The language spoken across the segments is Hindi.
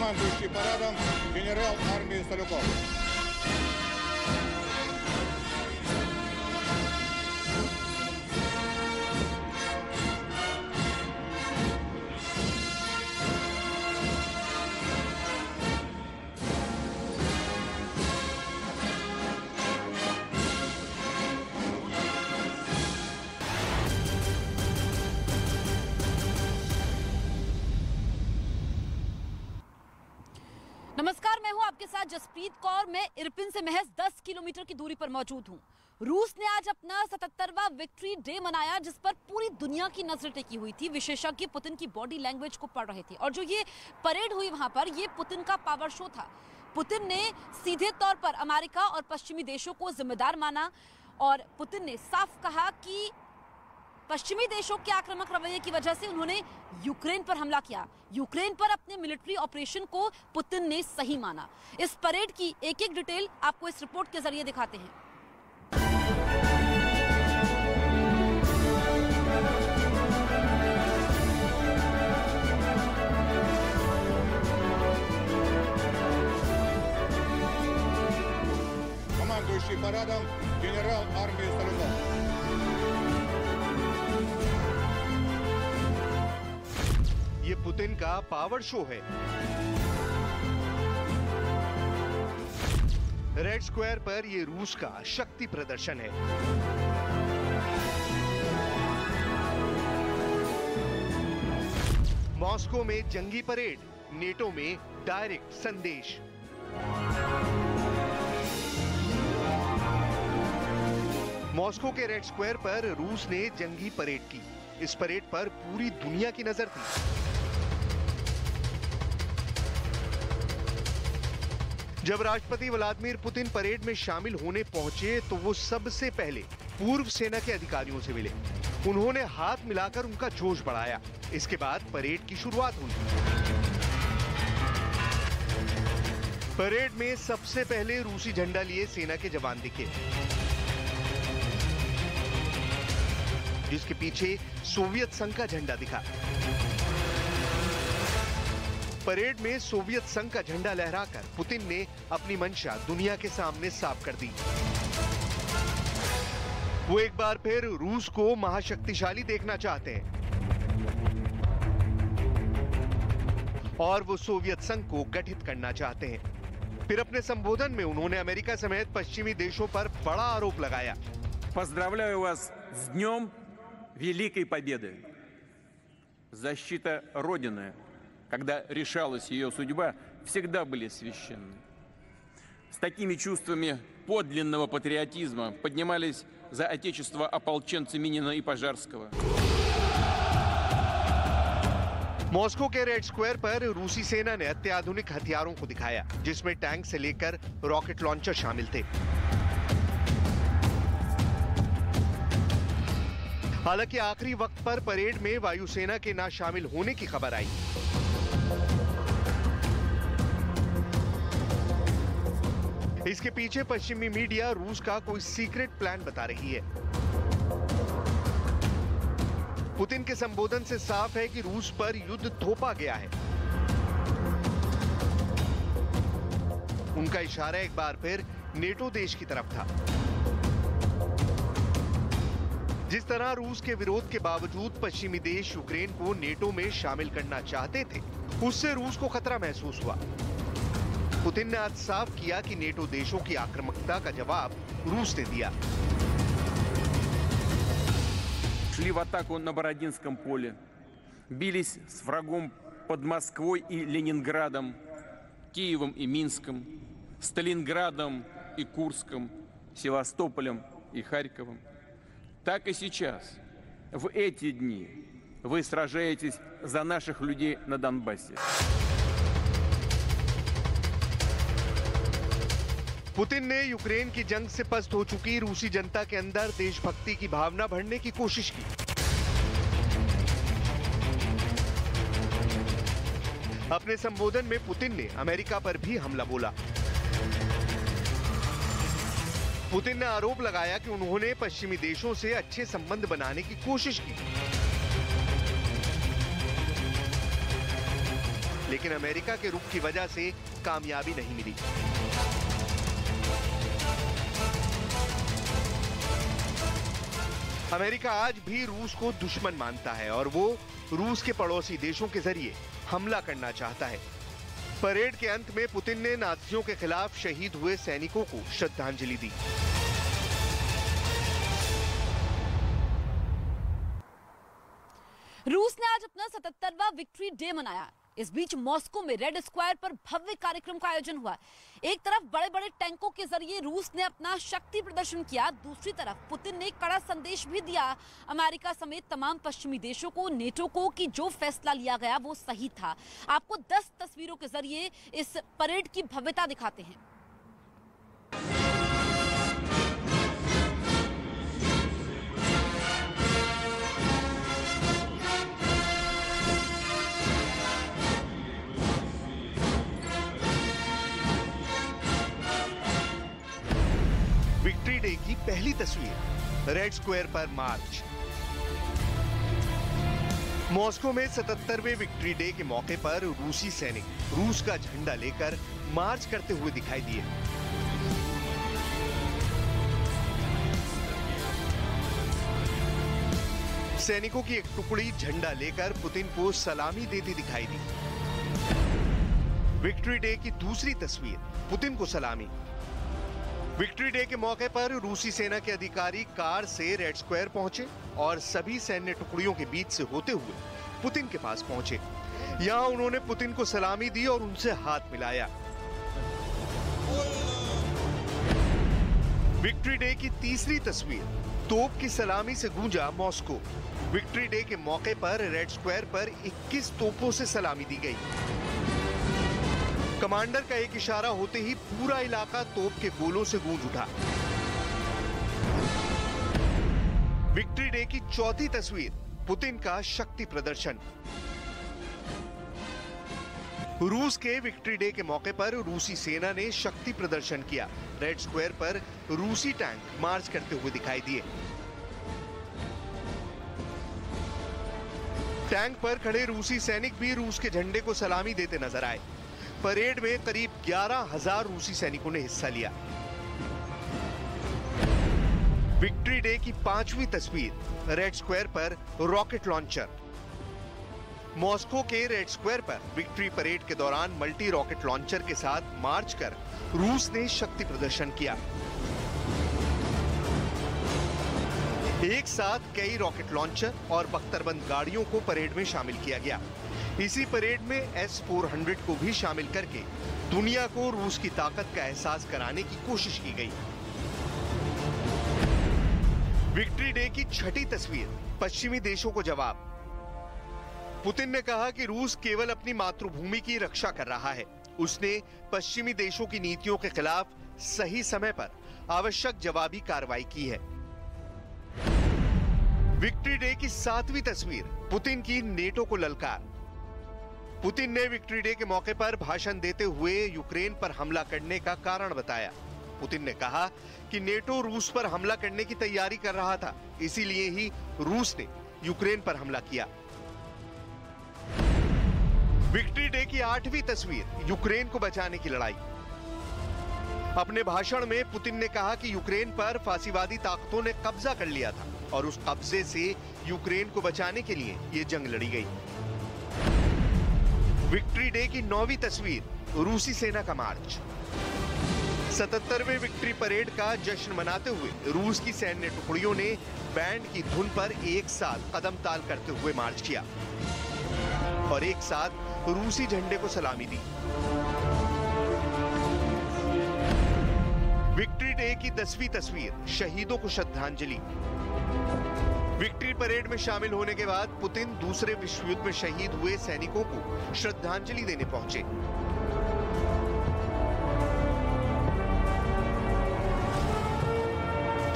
командующий парадом генерал армии Салюков. नमस्कार, मैं हूं आपके साथ जसप्रीत कौर। मैं इरपिन से महज 10 किलोमीटर की दूरी पर मौजूद हूं। रूस ने आज अपना 77वां विक्ट्री डे मनाया, जिस पर पूरी दुनिया की नजर टिकी हुई थी। विशेषज्ञ पुतिन की बॉडी लैंग्वेज को पढ़ रहे थे और जो ये परेड हुई वहां पर, ये पुतिन का पावर शो था। पुतिन ने सीधे तौर पर अमेरिका और पश्चिमी देशों को जिम्मेदार माना और पुतिन ने साफ कहा कि पश्चिमी देशों के आक्रामक रवैये की वजह से उन्होंने यूक्रेन पर हमला किया। यूक्रेन पर अपने मिलिट्री ऑपरेशन को पुतिन ने सही माना। इस परेड की एक एक डिटेल आपको इस रिपोर्ट के जरिए दिखाते हैं। Командующий парадом генерал армии Салюков. ये पुतिन का पावर शो है। रेड स्क्वायर पर ये रूस का शक्ति प्रदर्शन है। मॉस्को में जंगी परेड, नेटो में डायरेक्ट संदेश। मॉस्को के रेड स्क्वायर पर रूस ने जंगी परेड की। इस परेड पर पूरी दुनिया की नजर थी। जब राष्ट्रपति व्लादिमीर पुतिन परेड में शामिल होने पहुंचे तो वो सबसे पहले पूर्व सेना के अधिकारियों से मिले। उन्होंने हाथ मिलाकर उनका जोश बढ़ाया। इसके बाद परेड की शुरुआत हुई। परेड में सबसे पहले रूसी झंडा लिए सेना के जवान दिखे, जिसके पीछे सोवियत संघ का झंडा दिखा। परेड में सोवियत संघ का झंडा लहराकर पुतिन ने अपनी मंशा दुनिया के सामने साफ कर दी। वो एक बार फिर रूस को महाशक्तिशाली देखना चाहते हैं और वो सोवियत संघ को गठित करना चाहते हैं। फिर अपने संबोधन में उन्होंने अमेरिका समेत पश्चिमी देशों पर बड़ा आरोप लगाया। Поздравляю вас с Днем Великой Победы. Защита Родины, когда решалась ее судьба, всегда были священны. С такими чувствами подлинного патриотизма поднимались за отечество ополченцы Минина и Пожарского. मॉस्को के रेड स्क्वायर पर रूसी सेना ने अत्याधुनिक हथियारों को दिखाया, जिसमें टैंक से लेकर रॉकेट लॉन्चर शामिल थे। हालांकि आखिरी वक्त पर परेड में वायुसेना के ना शामिल होने की खबर आई। इसके पीछे पश्चिमी मीडिया रूस का कोई सीक्रेट प्लान बता रही है। पुतिन के संबोधन से साफ है कि रूस पर युद्ध थोपा गया है। उनका इशारा एक बार फिर नेटो देश की तरफ था। जिस तरह रूस के विरोध के बावजूद पश्चिमी देश यूक्रेन को नेटो में शामिल करना चाहते थे, उससे रूस को खतरा महसूस हुआ। पुतिन ने आज साफ किया कि नेटो देशों की आक्रामकता का जवाब रूस ने दिया। Шли в атаку на Бородинском поле, бились с врагом под Москвой и Ленинградом, Киевом и Минском, Сталинградом и Курском, Севастополем и Харьковом. Так и сейчас, в эти дни, вы сражаетесь за наших людей на Донбассе. पुतिन ने यूक्रेन की जंग से पस्त हो चुकी रूसी जनता के अंदर देशभक्ति की भावना भरने की कोशिश की। अपने संबोधन में पुतिन ने अमेरिका पर भी हमला बोला। पुतिन ने आरोप लगाया कि उन्होंने पश्चिमी देशों से अच्छे संबंध बनाने की कोशिश की, लेकिन अमेरिका के रुख की वजह से कामयाबी नहीं मिली। अमेरिका आज भी रूस को दुश्मन मानता है और वो रूस के पड़ोसी देशों के जरिए हमला करना चाहता है। परेड के अंत में पुतिन ने नाज़ियों के खिलाफ शहीद हुए सैनिकों को श्रद्धांजलि दी। रूस ने आज अपना 77वां विक्ट्री डे मनाया। इस बीच मॉस्को में रेड स्क्वायर पर भव्य कार्यक्रम का आयोजन हुआ। एक तरफ बड़े बड़े टैंकों के जरिए रूस ने अपना शक्ति प्रदर्शन किया, दूसरी तरफ पुतिन ने कड़ा संदेश भी दिया अमेरिका समेत तमाम पश्चिमी देशों को, नेटो को, कि जो फैसला लिया गया वो सही था। आपको 10 तस्वीरों के जरिए इस परेड की भव्यता दिखाते हैं। विक्ट्री डे की पहली तस्वीर, रेड स्क्वायर पर मार्च। मॉस्को में 77वें विक्ट्री डे के मौके पर रूसी सैनिक रूस का झंडा लेकर मार्च करते हुए दिखाई दिए। सैनिकों की एक टुकड़ी झंडा लेकर पुतिन को सलामी देती दिखाई दी। विक्ट्री डे की दूसरी तस्वीर, पुतिन को सलामी। विक्ट्री डे के मौके पर रूसी सेना के अधिकारी कार से रेड स्क्वायर पहुंचे और सभी सैन्य टुकड़ियों के बीच से होते हुए पुतिन के पास पहुंचे। यहां उन्होंने पुतिन को सलामी दी और उनसे हाथ मिलाया। विक्ट्री डे की तीसरी तस्वीर, तोप की सलामी से गूंजा मॉस्को। विक्ट्री डे के मौके पर रेड स्क्वायर पर 21 तोपों से सलामी दी गई। कमांडर का एक इशारा होते ही पूरा इलाका तोप के गोलों से गूंज उठा। विक्ट्री डे की चौथी तस्वीर, पुतिन का शक्ति प्रदर्शन। रूस के विक्ट्री डे के मौके पर रूसी सेना ने शक्ति प्रदर्शन किया। रेड स्क्वायर पर रूसी टैंक मार्च करते हुए दिखाई दिए। टैंक पर खड़े रूसी सैनिक भी रूस के झंडे को सलामी देते नजर आए। परेड में करीब 11,000 रूसी सैनिकों ने हिस्सा लिया। विक्ट्री डे की पांचवी तस्वीर, रेड स्क्वायर पर रॉकेट लॉन्चर। मॉस्को के रेड स्क्वायर पर विक्ट्री परेड के दौरान मल्टी रॉकेट लॉन्चर के साथ मार्च कर रूस ने शक्ति प्रदर्शन किया। एक साथ कई रॉकेट लॉन्चर और बख्तरबंद गाड़ियों को परेड में शामिल किया गया। इसी परेड में S-400 को भी शामिल करके दुनिया को रूस की ताकत का एहसास कराने की कोशिश की गई। विक्ट्री डे की छठी तस्वीर, पश्चिमी देशों को जवाब। पुतिन ने कहा कि रूस केवल अपनी मातृभूमि की रक्षा कर रहा है। उसने पश्चिमी देशों की नीतियों के खिलाफ सही समय पर आवश्यक जवाबी कार्रवाई की है। विक्ट्री डे की 7वीं तस्वीर, पुतिन की नेटो को ललकार। पुतिन ने विक्ट्री डे के मौके पर भाषण देते हुए यूक्रेन पर हमला करने का कारण बताया। पुतिन ने कहा कि नेटो रूस पर हमला करने की तैयारी कर रहा था, इसीलिए ही रूस ने यूक्रेन पर हमला किया। विक्ट्री डे की 8वीं तस्वीर, यूक्रेन को बचाने की लड़ाई। अपने भाषण में पुतिन ने कहा कि यूक्रेन पर फासीवादी ताकतों ने कब्जा कर लिया था और उस कब्जे से यूक्रेन को बचाने के लिए ये जंग लड़ी गई। विक्ट्री डे की 9वीं तस्वीर, रूसी सेना का मार्च। 77वें विक्ट्री परेड का जश्न मनाते हुए रूस की सैन्य टुकड़ियों ने बैंड की धुन पर एक साथ कदम ताल करते हुए मार्च किया और एक साथ रूसी झंडे को सलामी दी। विक्ट्री डे की 10वीं तस्वीर, शहीदों को श्रद्धांजलि। विक्ट्री परेड में शामिल होने के बाद पुतिन दूसरे विश्व युद्ध में शहीद हुए सैनिकों को श्रद्धांजलि देने पहुंचे।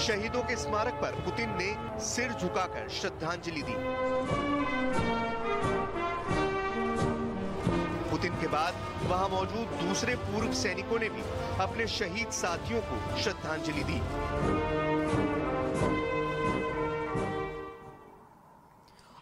शहीदों के स्मारक पर पुतिन ने सिर झुकाकर श्रद्धांजलि दी। पुतिन के बाद वहां मौजूद दूसरे पूर्व सैनिकों ने भी अपने शहीद साथियों को श्रद्धांजलि दी।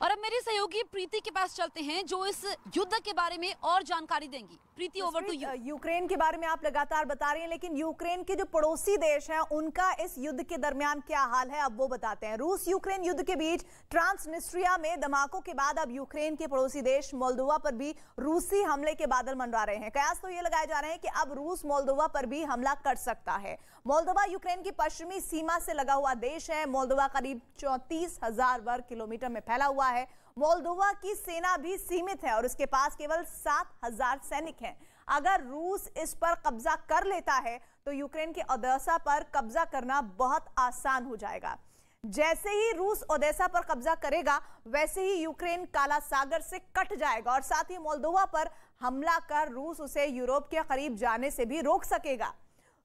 और अब मेरी सहयोगी प्रीति के पास चलते हैं जो इस युद्ध के बारे में और जानकारी देंगी। प्रीति, ओवर टू यू। यूक्रेन के बारे में आप लगातार बता रही हैं, लेकिन यूक्रेन के जो पड़ोसी देश हैं उनका इस युद्ध के दरमियान क्या हाल है, अब वो बताते हैं। रूस यूक्रेन युद्ध के बीच ट्रांसनिस्ट्रिया में धमाकों के बाद अब यूक्रेन के पड़ोसी देश मोल्दोवा पर भी रूसी हमले के बादल मंडरा रहे हैं। कयास तो ये लगाए जा रहे हैं कि अब रूस मोल्दोवा पर भी हमला कर सकता है। मोल्दोवा यूक्रेन की पश्चिमी सीमा से लगा हुआ देश है। मोल्दोवा करीब 34,000 वर्ग किलोमीटर में फैला हुआ है। मोल्दोवा की सेना भी सीमित है और उसके पास केवल 7,000 सैनिक हैं। अगर रूस इस पर कब्जा कर लेता है तो यूक्रेन के ओदेसा पर कब्जा करना बहुत आसान हो जाएगा। जैसे ही रूस ओदेसा पर कब्जा करेगा वैसे ही यूक्रेन काला सागर से कट जाएगा और साथ ही मोल्दोवा पर हमला कर रूस उसे यूरोप के करीब जाने से भी रोक सकेगा।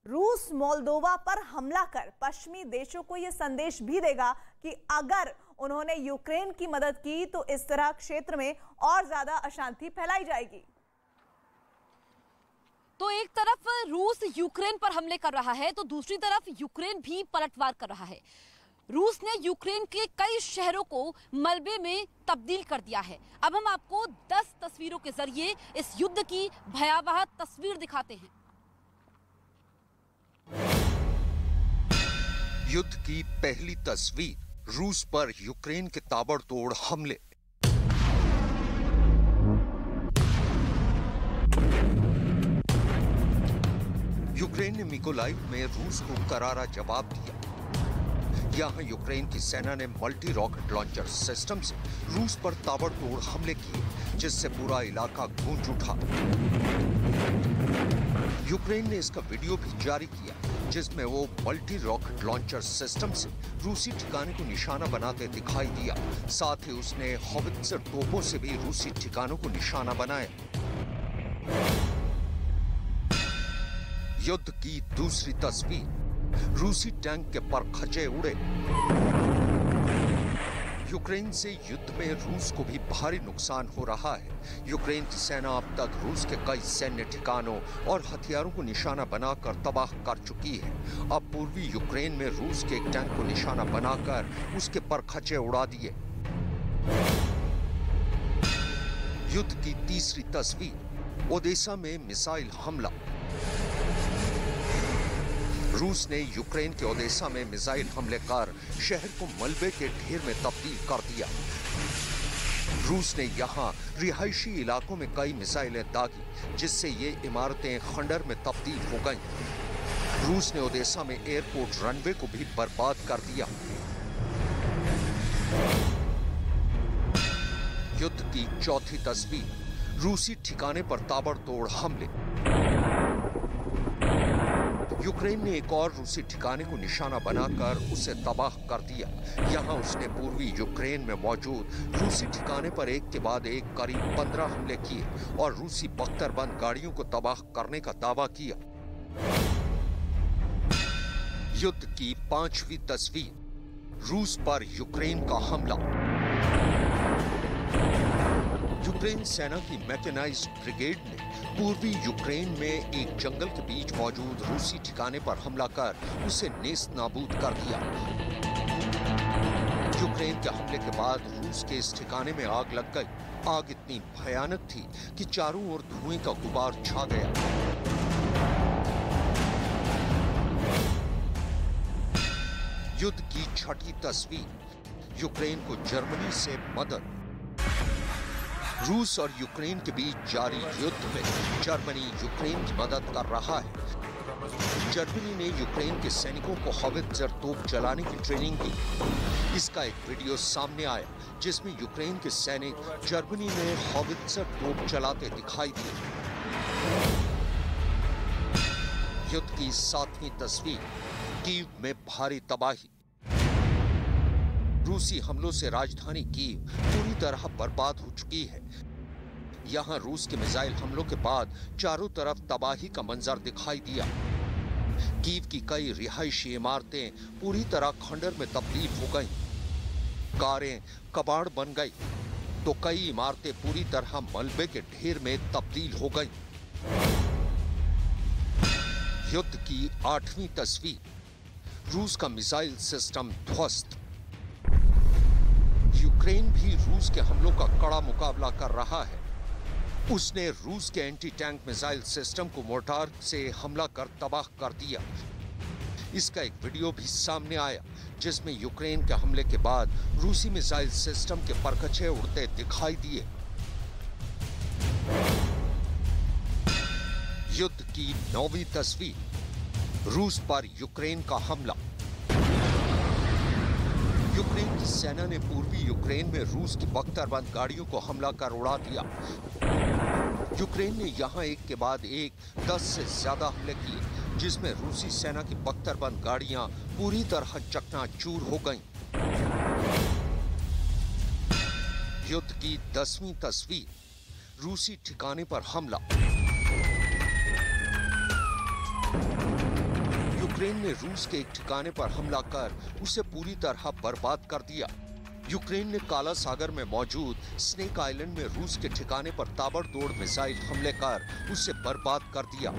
रूस मोल्दोवा पर हमला कर पश्चिमी देशों को यह संदेश भी देगा कि अगर उन्होंने यूक्रेन की मदद की तो इस तरह क्षेत्र में और ज्यादा अशांति फैलाई जाएगी। तो एक तरफ रूस यूक्रेन पर हमले कर रहा है तो दूसरी तरफ यूक्रेन भी पलटवार कर रहा है। रूस ने यूक्रेन के कई शहरों को मलबे में तब्दील कर दिया है। अब हम आपको 10 तस्वीरों के जरिए इस युद्ध की भयावह तस्वीर दिखाते हैं। युद्ध की पहली तस्वीर, रूस पर यूक्रेन के ताबड़तोड़ हमले। यूक्रेन ने मिकोलाइव में रूस को करारा जवाब दिया। यहां यूक्रेन की सेना ने मल्टी रॉकेट लॉन्चर सिस्टम से रूस पर ताबड़तोड़ हमले किए, जिससे पूरा इलाका गूंज उठा। यूक्रेन ने इसका वीडियो भी जारी किया, जिसमें वो मल्टी रॉकेट लॉन्चर सिस्टम से रूसी ठिकाने को निशाना बनाते दिखाई दिया। साथ ही उसने हॉवित्जर तोपों से भी रूसी ठिकानों को निशाना बनाया। युद्ध की दूसरी तस्वीर, रूसी टैंक के परखचे उड़े। यूक्रेन से युद्ध में रूस को भी भारी नुकसान हो रहा है। यूक्रेन की सेना अब तक रूस के कई सैन्य ठिकानों और हथियारों को निशाना बनाकर तबाह कर चुकी है। अब पूर्वी यूक्रेन में रूस के एक टैंक को निशाना बनाकर उसके परखचे उड़ा दिए। युद्ध की तीसरी तस्वीर, ओदेसा में मिसाइल हमला। रूस ने यूक्रेन के ओदेसा में मिसाइल हमले कर शहर को मलबे के ढेर में तब्दील कर दिया। रूस ने यहां रिहायशी इलाकों में कई मिसाइलें दागी, जिससे ये इमारतें खंडर में तब्दील हो गईं। रूस ने ओदेसा में एयरपोर्ट रनवे को भी बर्बाद कर दिया। युद्ध की चौथी तस्वीर, रूसी ठिकाने पर ताबड़तोड़ हमले। यूक्रेन ने एक और रूसी ठिकाने को निशाना बनाकर उसे तबाह कर दिया। यहां उसने पूर्वी यूक्रेन में मौजूद रूसी ठिकाने पर एक के बाद एक करीब 15 हमले किए और रूसी बख्तरबंद गाड़ियों को तबाह करने का दावा किया। युद्ध की पांचवी तस्वीर, रूस पर यूक्रेन का हमला। यूक्रेन सेना की मैकेनाइज्ड ब्रिगेड ने पूर्वी यूक्रेन में एक जंगल के बीच मौजूद रूसी ठिकाने पर हमला कर उसे नेस्त नाबूद कर दिया। यूक्रेन के हमले के बाद रूस के इस ठिकाने में आग लग गई। आग इतनी भयानक थी कि चारों ओर धुएं का गुबार छा गया। युद्ध की छठी तस्वीर, यूक्रेन को जर्मनी से मदद। रूस और यूक्रेन के बीच जारी युद्ध में जर्मनी यूक्रेन की मदद कर रहा है। जर्मनी ने यूक्रेन के सैनिकों को हॉवित्जर तोप चलाने की ट्रेनिंग दी। इसका एक वीडियो सामने आया, जिसमें यूक्रेन के सैनिक जर्मनी में हॉवित्जर तोप चलाते दिखाई दिए। युद्ध की 7वीं तस्वीर, कीव में भारी तबाही। रूसी हमलों से राजधानी कीव पूरी तरह बर्बाद हो चुकी है। यहां रूस के मिसाइल हमलों के बाद चारों तरफ तबाही का मंजर दिखाई दिया। कीव की कई रिहायशी इमारतें पूरी तरह खंडर में तब्दील हो गईं। कारें कबाड़ बन गई तो कई इमारतें पूरी तरह मलबे के ढेर में तब्दील हो गईं। युद्ध की 8वीं तस्वीर, रूस का मिसाइल सिस्टम ध्वस्त। यूक्रेन भी रूस के हमलों का कड़ा मुकाबला कर रहा है। उसने रूस के एंटी टैंक मिसाइल सिस्टम को मोर्टार से हमला कर तबाह कर दिया। इसका एक वीडियो भी सामने आया जिसमें यूक्रेन के हमले के बाद रूसी मिसाइल सिस्टम के परखचे उड़ते दिखाई दिए। युद्ध की 9वीं तस्वीर, रूस पर यूक्रेन का हमला। यूक्रेन की सेना ने पूर्वी यूक्रेन में रूस की बख्तरबंद गाड़ियों को हमला कर उड़ा दिया। यूक्रेन ने यहां एक के बाद एक 10 से ज्यादा हमले किए, जिसमें रूसी सेना की बख्तरबंद गाड़ियां पूरी तरह चकनाचूर हो गईं। युद्ध की 10वीं तस्वीर, रूसी ठिकाने पर हमला। यूक्रेन ने रूस के एक ठिकाने पर हमला कर उसे पूरी तरह बर्बाद कर दिया। यूक्रेन ने काला सागर में मौजूद स्नेक आइलैंड में रूस के ठिकाने पर ताबड़तोड़ मिसाइल हमले कर उसे बर्बाद कर दिया।